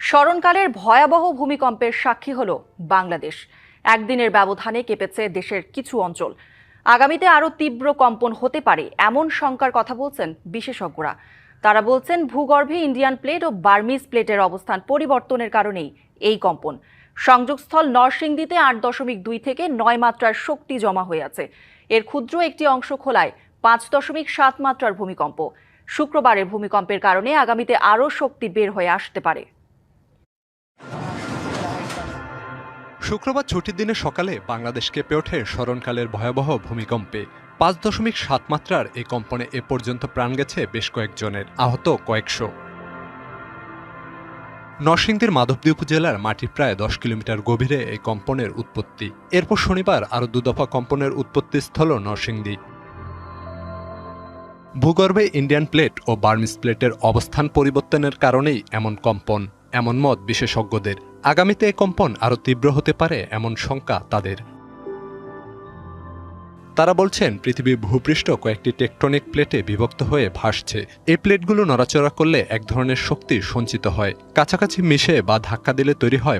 স্মরণকালের ভয়াবহ ভূমিকম্পের সাক্ষী হল বাংলাদেশ। একদিনের ব্যবধানে কেঁপেছে দেশের কিছু অঞ্চল। আগামীতে আরও তীব্র কম্পন হতে পারে এমন শঙ্কার কথা বলছেন বিশেষজ্ঞরা। তারা বলছেন ভূগর্ভে ইন্ডিয়ান প্লেট ও বার্মিজ প্লেটের অবস্থান পরিবর্তনের কারণেই এই কম্পন। সংযোগস্থল নরসিংদীতে ৮.২ থেকে ৯ মাত্রার শক্তি জমা হয়ে আছে। এর ক্ষুদ্র একটি অংশ খোলায় ৫.৭ মাত্রার ভূমিকম্প। শুক্রবারের ভূমিকম্পের কারণে আগামীতে আরও শক্তি বের হয়ে আসতে পারে। শুক্রবার ছুটির দিনে সকালে বাংলাদেশ কেঁপে ওঠে স্মরণকালের ভয়াবহ ভূমিকম্পে। ৫.৭ মাত্রার এই কম্পনে এ পর্যন্ত প্রাণ গেছে বেশ কয়েকজনের, আহত কয়েকশো। নরসিংদীর মাধবদী উপজেলার মাটির প্রায় ১০ কিলোমিটার গভীরে এই কম্পনের উৎপত্তি। এরপর শনিবার আরও দুদফা কম্পনের উৎপত্তিস্থল নরসিংদী। ভূগর্ভে ইন্ডিয়ান প্লেট ও বার্মিজ প্লেটের অবস্থান পরিবর্তনের কারণেই এমন কম্পন, এমন মত বিশেষজ্ঞদের। আগামীতে এই কম্পন আরও তীব্র হতে পারে এমন শঙ্কা তাদের। তারা বলছেন পৃথিবীর ভূপৃষ্ঠ কয়েকটি টেকটনিক প্লেটে বিভক্ত হয়ে ভাসছে। এই প্লেটগুলো নড়াচড়া করলে এক ধরনের শক্তি সঞ্চিত হয়, কাছাকাছি মিশে বা ধাক্কা দিলে তৈরি হয়